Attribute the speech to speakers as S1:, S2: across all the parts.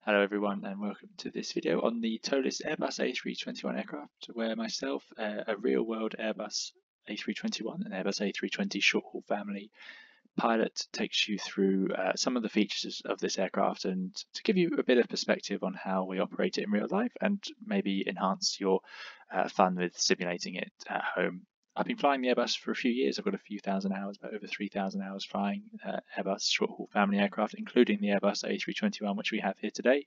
S1: Hello everyone and welcome to this video on the Toliss Airbus A321 aircraft, where myself, a real-world Airbus A321 and Airbus A320 short-haul family pilot, takes you through some of the features of this aircraft and to give you a bit of perspective on how we operate it in real life and maybe enhance your fun with simulating it at home. I've been flying the Airbus for a few years. I've got a few thousand hours, about over 3,000 hours flying Airbus short-haul family aircraft, including the Airbus A321, which we have here today.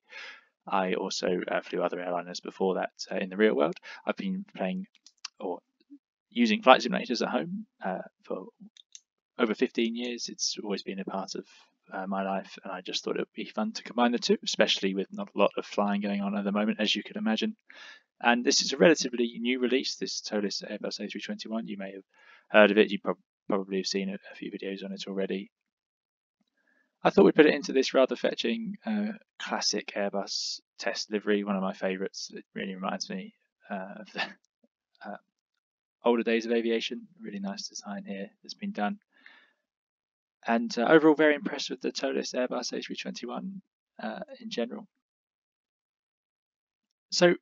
S1: I also flew other airliners before that in the real world. I've been playing or using flight simulators at home for over 15 years. It's always been a part of my life, and I just thought it would be fun to combine the two, especially with not a lot of flying going on at the moment, as you can imagine. And this is a relatively new release, this Toliss Airbus A321. You may have heard of it. You probably have seen a few videos on it already. I thought we'd put it into this rather fetching classic Airbus test livery, one of my favourites. It really reminds me of the older days of aviation. Really nice design here that's been done. And overall, very impressed with the Toliss Airbus A321 in general. So,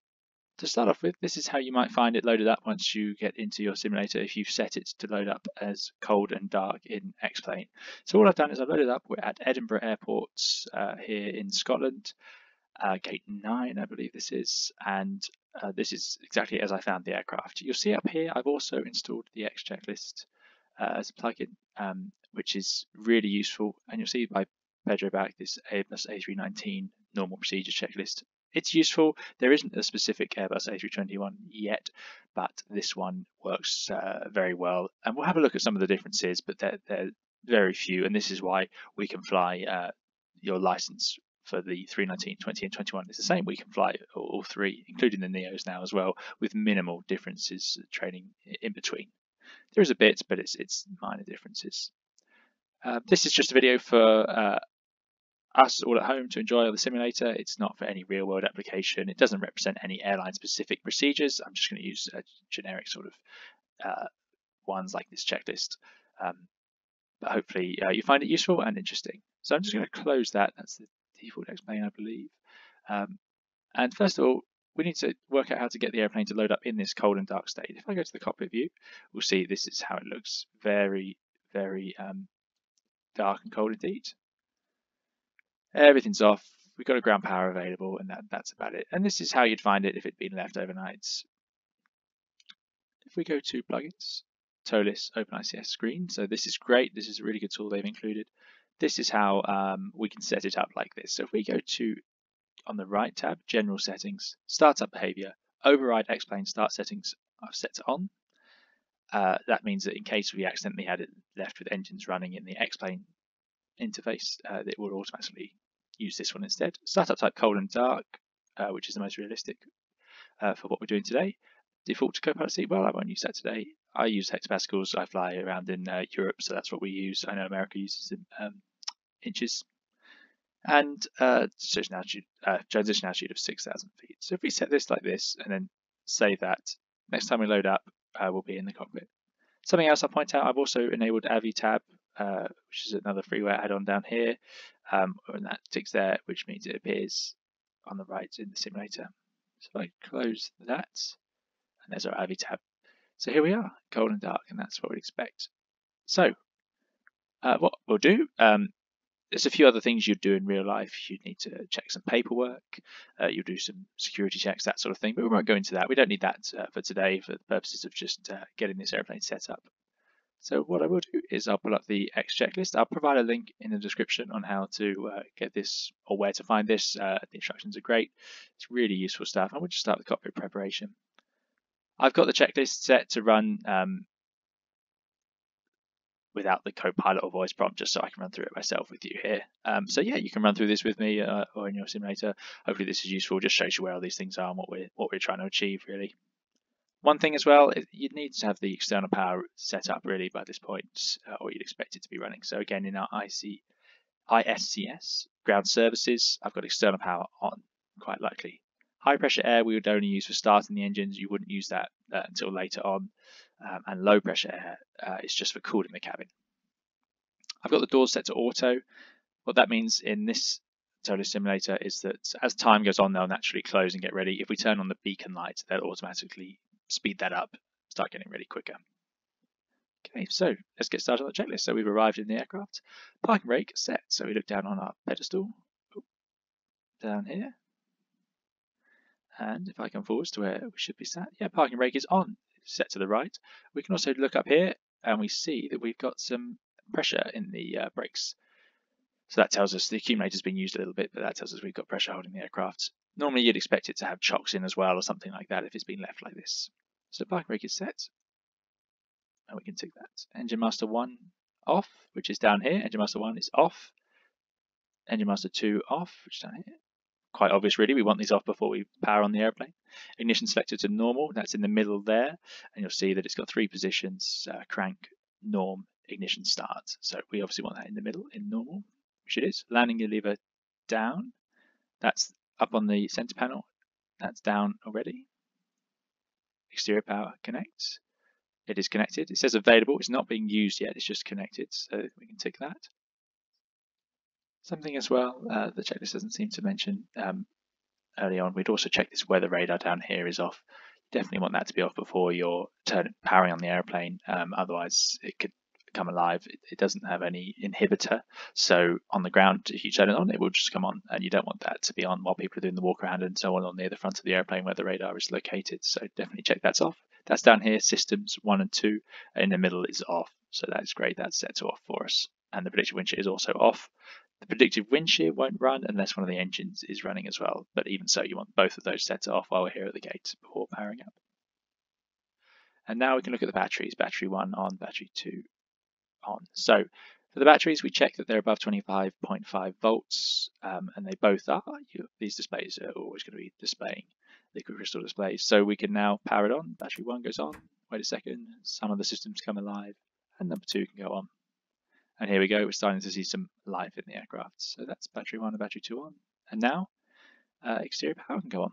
S1: to start off with, this is how you might find it loaded up once you get into your simulator if you've set it to load up as cold and dark in X-Plane. So all I've done is I've loaded up. We're at Edinburgh Airport here in Scotland, gate 9 I believe this is, and this is exactly as I found the aircraft. You'll see up here I've also installed the XChecklist as a plugin, which is really useful, and you'll see by Pedro back this Airbus A319 normal procedure checklist. It's useful. There isn't a specific Airbus A321 yet, but this one works very well. And we'll have a look at some of the differences, but they're very few. And this is why we can fly your license for the 319, 20, and 21 is the same. We can fly all three, including the Neos now as well, with minimal differences training in between. There is a bit, but it's minor differences. This is just a video for us all at home to enjoy the simulator. It's not for any real world application. It doesn't represent any airline specific procedures. I'm just going to use generic sort of ones like this checklist. But hopefully you find it useful and interesting. So I'm just going to close that. That's the default X-Plane, I believe. And first of all, we need to work out how to get the airplane to load up in this cold and dark state. If I go to the cockpit view, we'll see this is how it looks. Very, very dark and cold indeed. Everything's off. We've got a ground power available, and that's about it. And this is how you'd find it if it'd been left overnight. If we go to plugins, Toliss OpenICS screen. So this is great. This is a really good tool they've included. This is how we can set it up like this. So if we go to, on the right tab, General Settings, Startup Behavior, Override X-Plane Start Settings, I've set to on. That means that in case we accidentally had it left with engines running in the X-Plane interface, it will automatically use this one instead. Startup type cold and dark, which is the most realistic for what we're doing today. Default to co-pilot seat, well, I won't use that today. I use hectopascals. I fly around in Europe, so that's what we use. I know America uses inches. And transition altitude of 6,000 feet. So if we set this like this and then save that, next time we load up, we'll be in the cockpit. Something else I'll point out, I've also enabled Avitab, which is another freeware add-on down here, and that ticks there, which means it appears on the right in the simulator. So if I close that, and there's our Avitab. So here we are, cold and dark, and that's what we'd expect. So what we'll do, there's a few other things you'd do in real life. You'd need to check some paperwork, you'll do some security checks, that sort of thing, but we won't go into that. We don't need that for today for the purposes of just getting this airplane set up. So what I will do is I'll pull up the XChecklist. I'll provide a link in the description on how to get this or where to find this. The instructions are great. It's really useful stuff. And we'll just start with cockpit preparation. I've got the checklist set to run without the co-pilot or voice prompt, just so I can run through it myself with you here. So yeah, you can run through this with me or in your simulator. Hopefully this is useful. Just shows you where all these things are and what we're trying to achieve really. One thing as well, you'd need to have the external power set up really by this point, or you'd expect it to be running. So again, in our ISCS ground services, I've got external power on, quite likely. High pressure air we would only use for starting the engines. You wouldn't use that until later on. And low pressure air is just for cooling the cabin. I've got the doors set to auto. What that means in this Toliss simulator is that as time goes on, they'll naturally close and get ready. If we turn on the beacon light, they'll automatically speed that up, start getting ready quicker. Okay, so let's get started on the checklist. So we've arrived in the aircraft. Parking brake set. So we look down on our pedestal, down here. And if I come forwards to where we should be sat, yeah, parking brake is on, set to the right. We can also look up here and we see that we've got some pressure in the brakes. So that tells us the accumulator's been used a little bit, but that tells us we've got pressure holding the aircraft. Normally you'd expect it to have chocks in as well or something like that if it's been left like this. So parking brake is set. And we can tick that. Engine master 1 off, which is down here. Engine master 1 is off. Engine master 2 off, which is down here. Quite obvious really, we want these off before we power on the airplane. Ignition selected to normal, that's in the middle there. And you'll see that it's got 3 positions, crank, norm, ignition start. So we obviously want that in the middle, in normal, which it is. Landing gear lever down, that's up on the center panel. That's down already. Exterior power connect. It is connected. It says available. It's not being used yet. It's just connected. So we can tick that. Something as well the checklist doesn't seem to mention early on. We'd also check this weather radar down here is off. You definitely want that to be off before you're powering on the airplane. Otherwise, it could come alive. It doesn't have any inhibitor. So on the ground, if you turn it on, it will just come on. And you don't want that to be on while people are doing the walk around and so on near the front of the airplane where the radar is located. So definitely check that's off. That's down here, systems 1 and 2. In the middle is off, so that's great. That's set to off for us. And the predictive wind shear is also off. The predictive wind shear won't run unless one of the engines is running as well. But even so, you want both of those set to off while we're here at the gate before powering up. And now we can look at the batteries. Battery 1 on, battery 2 on. So for the batteries, we check that they're above 25.5 volts, and they both are. These displays are always going to be displaying liquid crystal displays. So we can now power it on. Battery 1 goes on. Wait a second. Some of the systems come alive. And number 2 can go on. And here we go. We're starting to see some life in the aircraft. So that's battery 1 and battery 2 on. And now exterior power can go on.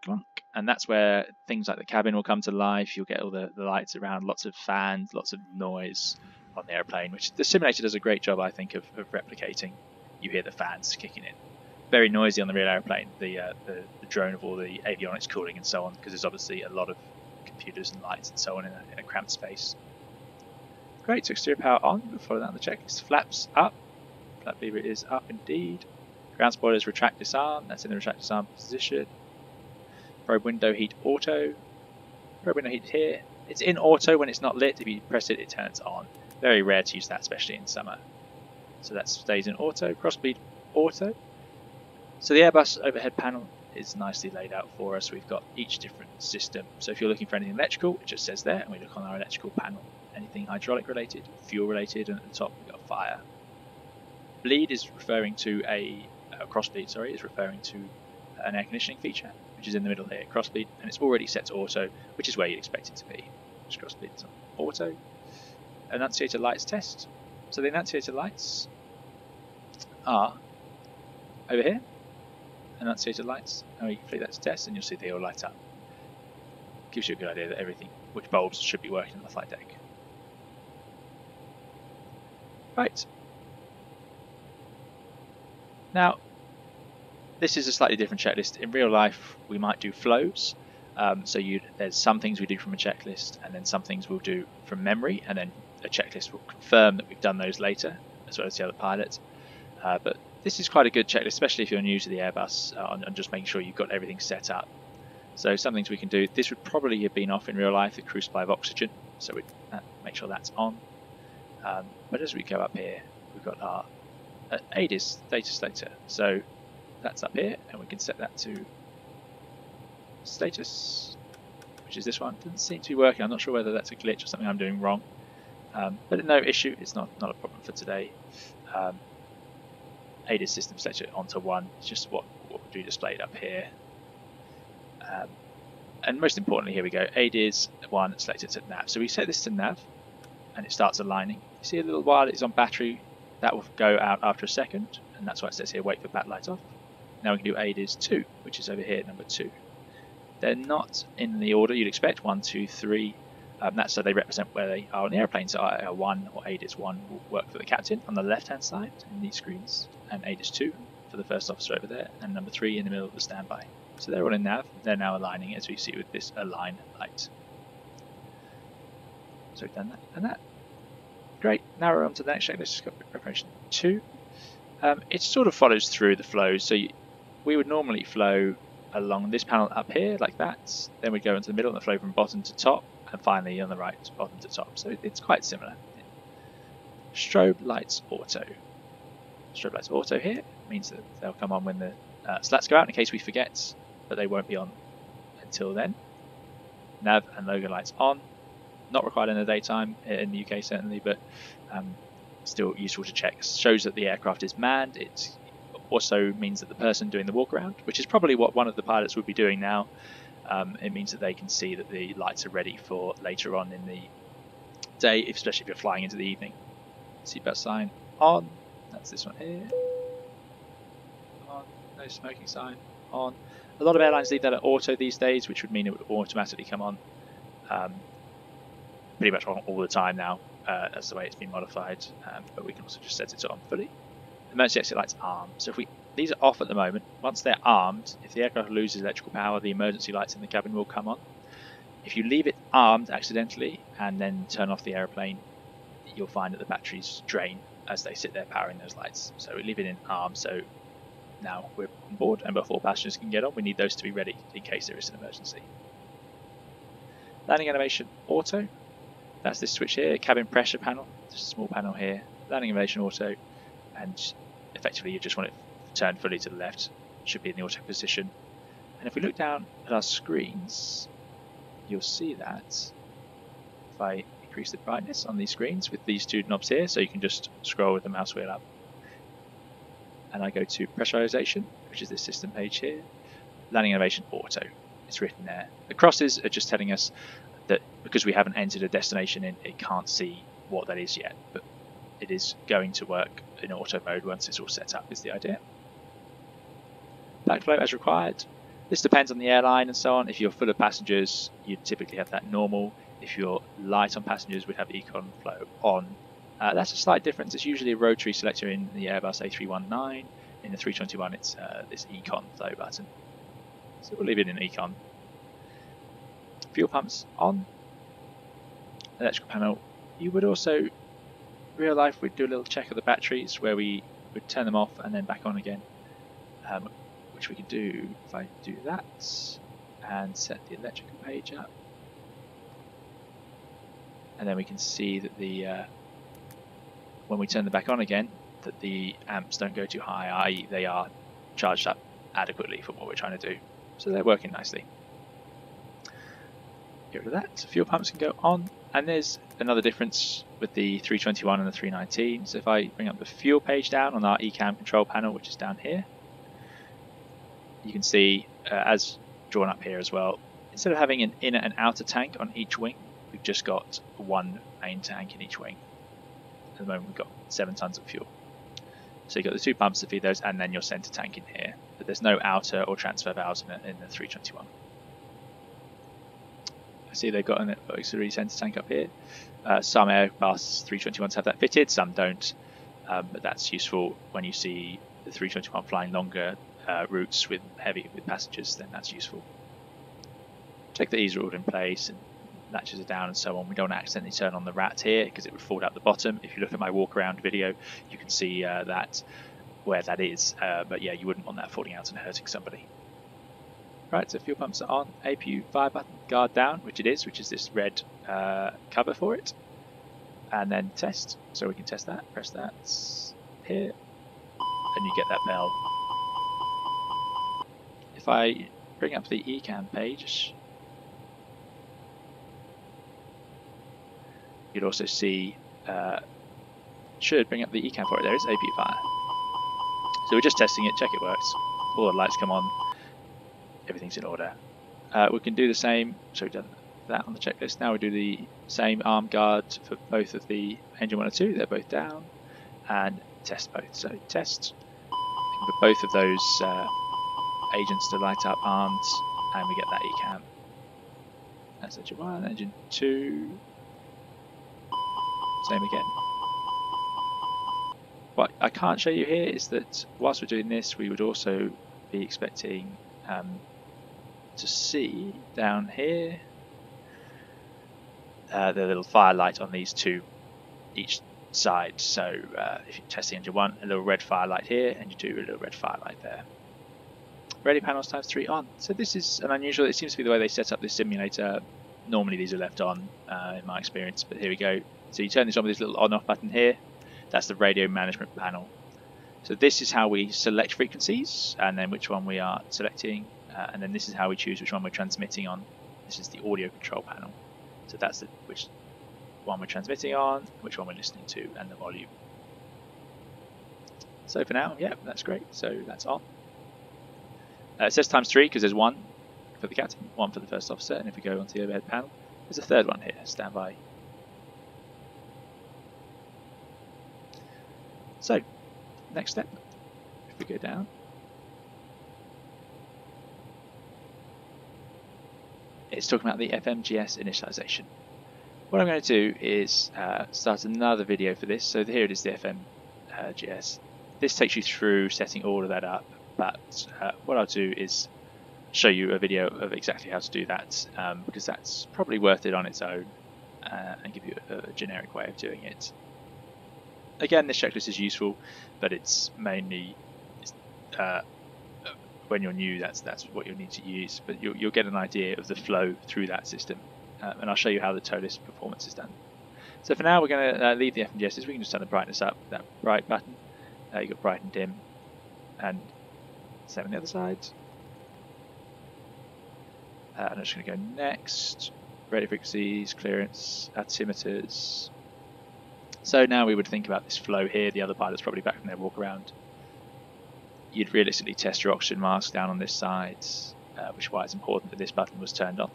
S1: Clunk. And that's where things like the cabin will come to life. You'll get all the lights around, lots of fans, lots of noise on the airplane, which the simulator does a great job, I think, of replicating. You hear the fans kicking in. Very noisy on the real airplane, the drone of all the avionics cooling and so on, because there's obviously a lot of computers and lights and so on in a cramped space. Great, so exterior power on. We'll follow that on the checklist. Flaps up. Flap lever is up indeed. Ground spoilers retract disarm. That's in the retract disarm position. Probe window heat auto. Probe window heat here. It's in auto when it's not lit. If you press it, it turns on. Very rare to use that, especially in summer. So that stays in auto. Cross bleed auto. So the Airbus overhead panel is nicely laid out for us. We've got each different system. So if you're looking for anything electrical, it just says there, and we look on our electrical panel. Anything hydraulic related, fuel related, and at the top we've got fire. Bleed is referring to cross bleed, sorry, is referring to an air conditioning feature, which is in the middle here, cross bleed, and it's already set to auto, which is where you'd expect it to be. Just cross bleed is on auto. Annunciator lights test. So the annunciator lights are over here. Annunciator lights, and you can flick that to test and you'll see they all light up. Gives you a good idea that which bulbs should be working on the flight deck. Right. Now, this is a slightly different checklist. In real life, we might do flows. There's some things we do from a checklist, and then some things we'll do from memory, and then a checklist will confirm that we've done those later, as well as the other pilots. But this is quite a good checklist, especially if you're new to the Airbus, and just making sure you've got everything set up. So some things we can do. This would probably have been off in real life, the crew supply of oxygen, so we make sure that's on. But as we go up here, we've got our ADIS data stator. So that's up here, and we can set that to status, which is this one. Doesn't seem to be working. I'm not sure whether that's a glitch or something I'm doing wrong. But no issue. It's not a problem for today. ADIS system stator onto 1. It's just what we'll do displayed up here. And most importantly, here we go. ADIS 1 selected to nav. So we set this to nav, and it starts aligning. You see a little while it's on battery. That will go out after a second, and that's why it says here wait for bat light off. Now we can do ADIS 2, which is over here, number 2. They're not in the order you'd expect, 1, 2, 3. That's so they represent where they are on the airplane. So 1 or ADIS 1 will work for the captain on the left-hand side in these screens, and ADIS 2 for the first officer over there, and number 3 in the middle of the standby. So they're all in nav. They're now aligning, as we see with this align light. So we've done that and that. Great. Now we're on to the next checklist, cockpit preparation 2. It sort of follows through the flow. So we would normally flow along this panel up here like that. Then we'd go into the middle and flow from bottom to top, and finally on the right, bottom to top. So it's quite similar. Strobe Lights Auto. Strobe Lights Auto here means that they'll come on when the slats go out in case we forget, but they won't be on until then. Nav and logo lights on. Not required in the daytime in the UK certainly, but still useful to check. Shows that the aircraft is manned. It also means that the person doing the walk around, which is probably what one of the pilots would be doing now, it means that they can see that the lights are ready for later on in the day, especially if you're flying into the evening. Seatbelt sign on. That's this one here. On. No smoking sign on. A lot of airlines leave that at auto these days, which would mean it would automatically come on pretty much all the time now. That's the way it's been modified, but we can also just set it on fully. Emergency exit lights armed. So if these are off at the moment. Once they're armed, if the aircraft loses electrical power, the emergency lights in the cabin will come on. If you leave it armed accidentally and then turn off the aeroplane, you'll find that the batteries drain as they sit there powering those lights. So we leave it in armed, so now we're on board, and before passengers can get on, we need those to be ready in case there is an emergency. Landing animation auto. That's this switch here, cabin pressure panel, just a small panel here. Landing animation auto, and effectively you just want it turned fully to the left. It should be in the auto position. And if we look down at our screens, you'll see that if I increase the brightness on these screens with these two knobs here, so you can just scroll with the mouse wheel up. And I go to Pressurization, which is this system page here. Landing animation auto, it's written there. The crosses are just telling us that because we haven't entered a destination in, it can't see what that is yet, but it is going to work in auto mode once it's all set up, is the idea. Backflow as required. This depends on the airline and so on. If you're full of passengers, you'd typically have that normal. If you're light on passengers, we'd have econ flow on. That's a slight difference. It's usually a rotary selector in the Airbus A319. In the 321, it's this econ flow button. So we'll leave it in econ. Fuel pumps on. Electrical panel. You would also, real life, we'd do a little check of the batteries where we would turn them off and then back on again, which we could do if I do that and set the electrical page up. And then we can see that the when we turn them back on again, that the amps don't go too high, i.e. they are charged up adequately for what we're trying to do. So they're working nicely. Get rid of that. Fuel pumps can go on. And there's another difference with the 321 and the 319. So if I bring up the fuel page down on our ECAM control panel, which is down here, you can see, as drawn up here as well, instead of having an inner and outer tank on each wing, we've just got one main tank in each wing. At the moment we've got 7 tons of fuel. So you've got the 2 pumps to feed those, and then your centre tank in here. But there's no outer or transfer valves in the 321. I see they've got an auxiliary centre tank up here. Some Airbus 321s have that fitted, some don't. But that's useful when you see the 321 flying longer routes with passengers, then that's useful. Check that these are all in place and latches are down and so on. We don't accidentally turn on the rat here because it would fall out the bottom. If you look at my walk around video, you can see that where that is. But yeah, you wouldn't want that falling out and hurting somebody. Right, so fuel pumps are on. APU fire button, guard down, which it is, which is this red cover for it. And then test. So we can test that. Press that here, and you get that bell. If I bring up the ECAM page, you'd also see, should bring up the ECAM for it. There is APU fire. So we're just testing it, check it works. All the lights come on. Everything's in order. We can do the same, so we've done that on the checklist. Now we do the same arm guard for both of the engine 1 and 2, they're both down, and test both. So test, for both of those agents to light up armed, and we get that ECAM. That's engine 1, engine 2, same again. what I can't show you here is that whilst we're doing this, we would also be expecting to see down here the little firelight on these two each side. So if you're testing engine 1, a little red firelight here, and you do a little red firelight there. Ready panels ×3 on. So this is an unusual, it seems to be the way they set up this simulator. Normally these are left on in my experience, but here we go. So you turn this on with this little on-off button here. That's the radio management panel. So this is how we select frequencies, and then which one we are selecting, and then this is how we choose which one we're transmitting on. This is the audio control panel. So that's which one we're transmitting on, which one we're listening to, and the volume. So for now, yeah, that's great. So that's on. It says ×3 because there's 1 for the captain, 1 for the first officer, and if we go onto the overhead panel, there's a third one here, standby. So, next step, if we go down, it's talking about the FMGS initialization. What I'm going to do is start another video for this. So here it is, the FMGS. This takes you through setting all of that up, but what I'll do is show you a video of exactly how to do that, because that's probably worth it on its own, and give you a generic way of doing it. Again, this checklist is useful, but it's mainly when you're new, that's what you'll need to use. But you'll get an idea of the flow through that system, and I'll show you how the Toliss performance is done. So for now, we're going to leave the FMGSs. We can just turn the brightness up, that bright button. You've got bright and dim, and same on the other side. And I'm just going to go next. Radio frequencies, clearance, altimeters. So now we would think about this flow here. The other pilot's probably back from their walk around. You'd realistically test your oxygen mask down on this side, which is why it's important that this button was turned on.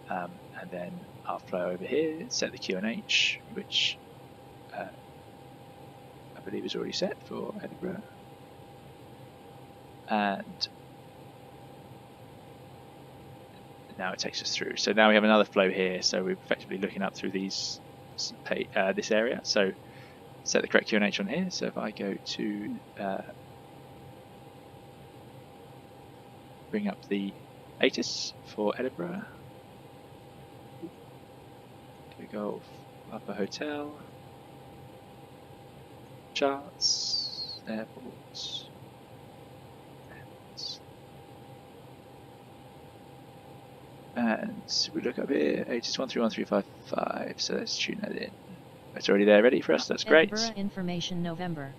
S1: And then our flow over here, set the QNH, which I believe is already set for Edinburgh. And now it takes us through. So now we have another flow here. So we're effectively looking up through these this area. So set the correct QNH on here. So if I go to bring up the ATIS for Edinburgh, Golf, Upper Hotel, charts, airports, and we look up here, ATIS 131355, so let's tune that in. It's already there, ready for us, that's great.
S2: Edinburgh information November,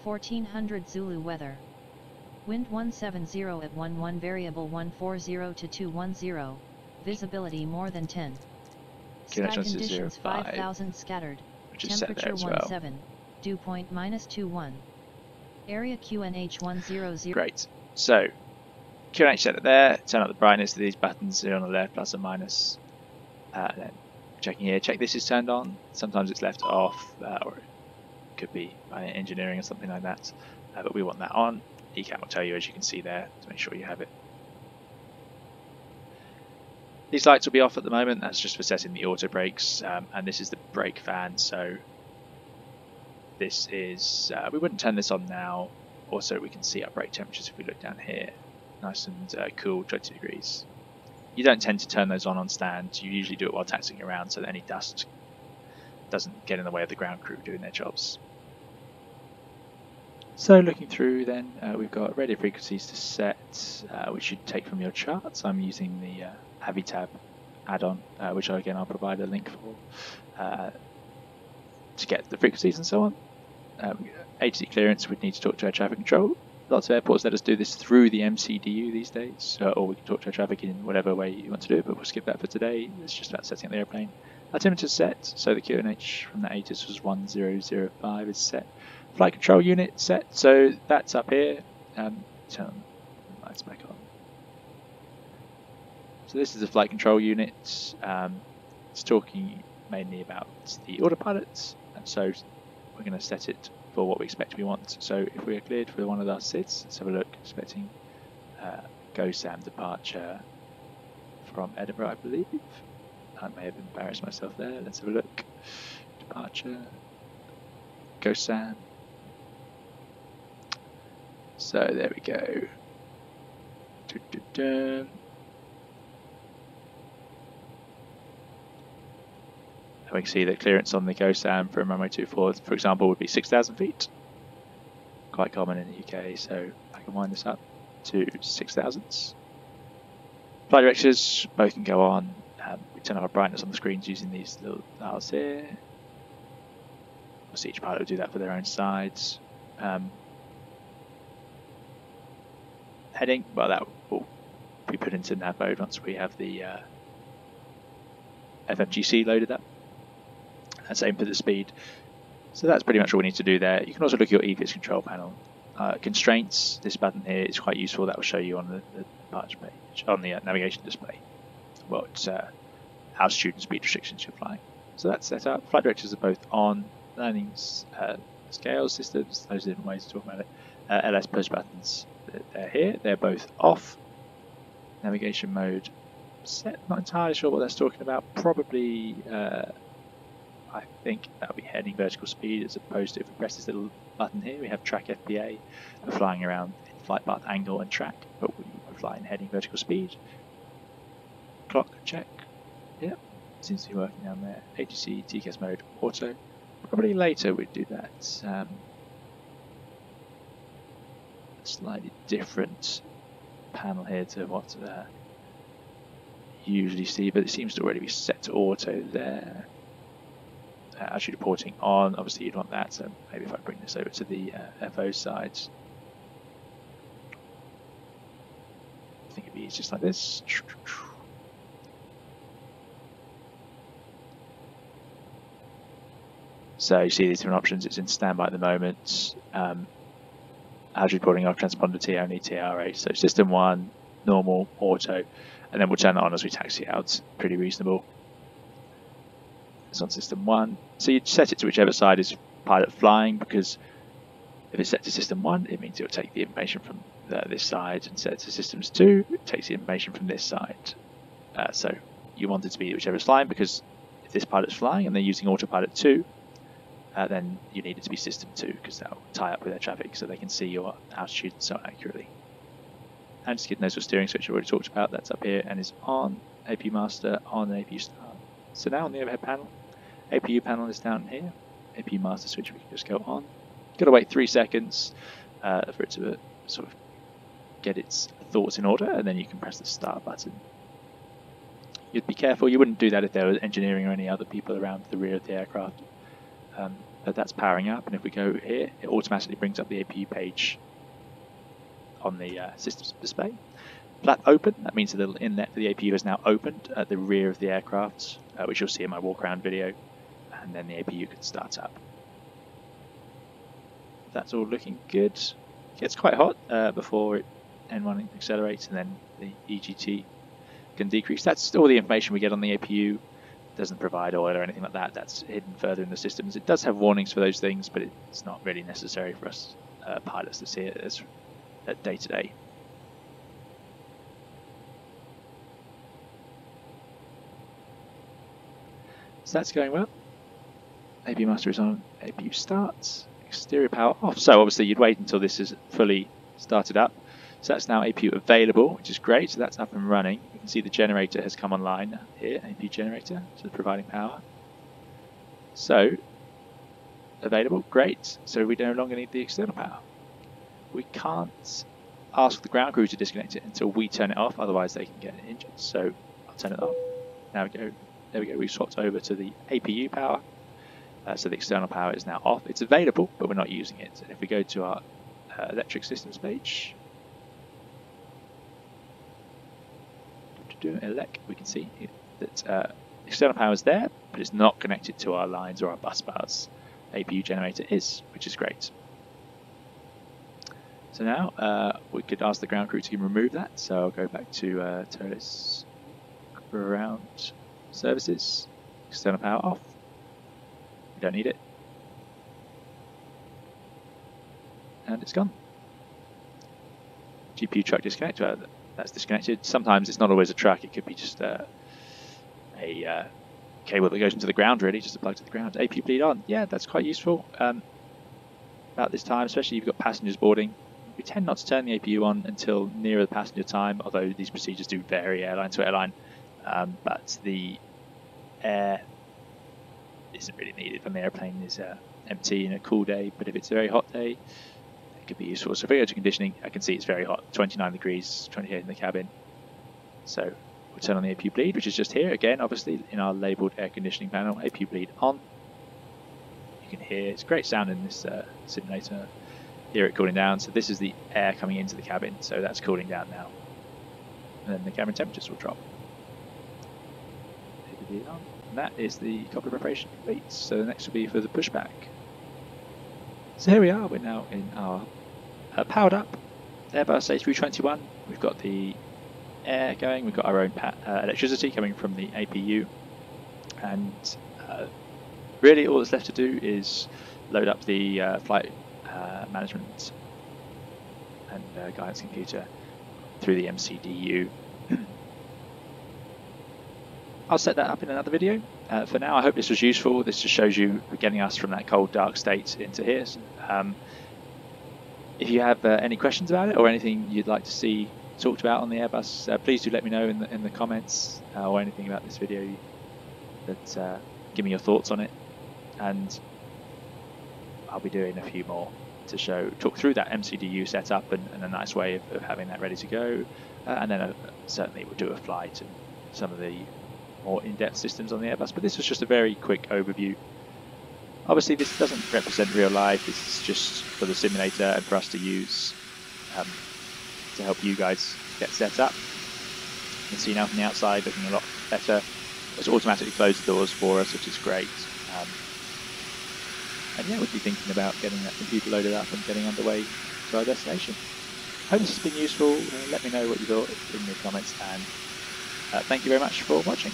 S2: 1400 Zulu weather. Wind 170 at 11, variable 140 to 210, visibility more than 10. Sky conditions 5000 scattered, temperature 17, dew point -21. Area QNH 100.
S1: Great, so QNH set it there, turn up the brightness of these buttons here on the left, plus and minus. Then checking here, check this is turned on. Sometimes it's left off, or it could be by engineering or something like that, but we want that on. ECAM will tell you, as you can see there, to make sure you have it. These lights will be off at the moment, that's just for setting the auto brakes, and this is the brake fan, so this is, we wouldn't turn this on now. Also we can see our brake temperatures if we look down here, nice and cool, 20 degrees. You don't tend to turn those on stand, you usually do it while taxiing around so that any dust doesn't get in the way of the ground crew doing their jobs. So looking through then, we've got radio frequencies to set, which you'd take from your charts. I'm using the Avitab add-on, which again I'll provide a link for, to get the frequencies and so on. agency clearance, we'd need to talk to air traffic control. Lots of airports let us do this through the MCDU these days, or we can talk to air traffic in whatever way you want to do it, but we'll skip that for today. It's just about setting up the airplane. Altimeter set, so the QNH from the ATIS was 1005 is set. Flight control unit set, so that's up here. Turn the lights back on. So this is the flight control unit. It's talking mainly about the autopilot, and so we're going to set it for what we expect we want. So if we are cleared for one of our SIDs, let's have a look. Expecting Go Sam departure from Edinburgh, I believe. I may have embarrassed myself there. Let's have a look. Departure. Ghost SAM. So there we go. And we can see that clearance on the Ghost SAM from runway 24, for example, would be 6,000 feet. Quite common in the UK, so I can wind this up to 6,000. Flight directors both can go on. We turn up our brightness on the screens using these little dials here. Obviously each pilot will do that for their own sides. Heading, well, that will be put into nav mode once we have the FMGC loaded up. And same for the speed. So that's pretty much all we need to do there. You can also look at your EPIS control panel. Constraints, this button here is quite useful. That will show you on the departure page, on the navigation display, what altitude and speed restrictions you're flying. So that's set up. Flight directors are both on. Landing scale systems, those are different ways to talk about it. LS push buttons, they're here. They're both off. Navigation mode set. Not entirely sure what that's talking about. Probably, I think that'll be heading vertical speed as opposed to if we press this little button here. We have track FPA. We're flying around in flight path angle and track, but we are flying heading vertical speed. Clock check. Yep, seems to be working down there. ATC, TCAS mode, auto. Probably later we'd do that. Slightly different panel here to what you usually see, but it seems to already be set to auto there. Actually reporting on, obviously you'd want that, so maybe if I bring this over to the FO side, I think it'd be just like this. So you see these different options. It's in standby at the moment. As reporting our transponder T only TRA. So system 1, normal, auto, and then we'll turn it on as we taxi out. Pretty reasonable. It's on system 1. So you set it to whichever side is pilot flying, because if it's set to system 1, it means it will take the information from this side, and set it to systems 2, it takes the information from this side. So you want it to be whichever's flying, because if this pilot's flying and they're using autopilot 2, then you need it to be system 2, because that will tie up with their traffic so they can see your altitude so accurately. And just get noticeable steering switch we already talked about, that's up here and is on. APU master on, APU start. So now on the overhead panel, APU panel is down here. APU master switch we can just go on. Got to wait 3 seconds for it to sort of get its thoughts in order, and then you can press the start button. You'd be careful, you wouldn't do that if there was engineering or any other people around the rear of the aircraft. But that's powering up, and if we go here, it automatically brings up the APU page on the systems display. Flap open, that means the little inlet for the APU is now opened at the rear of the aircraft, which you'll see in my walk around video, and then the APU can start up. That's all looking good. It gets quite hot before N1 accelerates, and then the EGT can decrease. That's all the information we get on the APU. Doesn't provide oil or anything like that. That's hidden further in the systems. It does have warnings for those things, but it's not really necessary for us pilots to see it as day to day. So that's going well. APU master is on. APU starts. Exterior power off. So obviously you'd wait until this is fully started up. So that's now APU available, which is great. So that's up and running. You can see the generator has come online here, APU generator, so providing power. So available, great. So we no longer need the external power. We can't ask the ground crew to disconnect it until we turn it off, otherwise they can get injured. So I'll turn it off. Now we go. There we go. We've swapped over to the APU power. So the external power is now off. It's available, but we're not using it. And if we go to our electric systems page, we can see that external power is there, but it's not connected to our lines or our bus bars. APU generator is, which is great. So now we could ask the ground crew to remove that. So I'll go back to Toliss ground services, external power off. We don't need it. And it's gone. GPU truck disconnect. That's disconnected. Sometimes it's not always a truck, it could be just a cable that goes into the ground, really, just a plug to the ground. Apu Bleed on. Yeah, that's quite useful. about this time, especially if you've got passengers boarding. We tend not to turn the APU on until nearer the passenger time, although these procedures do vary airline to airline. But the air isn't really needed when the airplane is empty in a cool day. But if it's a very hot day, it could be useful. So if we go to conditioning, I can see it's very hot, 29 degrees, 28 in the cabin. So we'll turn on the Apu Bleed, which is just here again, obviously in our labelled air conditioning panel. Apu Bleed on. You can hear it's great sound in this simulator. Hear it cooling down. So this is the air coming into the cabin. So that's cooling down now, and then the cabin temperatures will drop. And that is the cockpit preparation complete. So the next will be for the pushback. So here we are. We're now in our powered up Airbus A321. We've got the air going. We've got our own electricity coming from the APU, and really all that's left to do is load up the flight management and guidance computer through the MCDU. I'll set that up in another video. For now, I hope this was useful. This just shows you getting us from that cold, dark state into here. If you have any questions about it or anything you'd like to see talked about on the Airbus, please do let me know in the comments or anything about this video. That give me your thoughts on it, and I'll be doing a few more to talk through that MCDU setup and a nice way of having that ready to go, and then certainly we'll do a flight and some of the more in-depth systems on the Airbus. But this was just a very quick overview. Obviously this doesn't represent real life, this is just for the simulator and for us to use to help you guys get set up. You can see now from the outside looking a lot better. It's automatically closed the doors for us, which is great. And yeah, we'll be thinking about getting that computer loaded up and getting underway to our destination. Hope this has been useful. Let me know what you thought in the comments, and thank you very much for watching.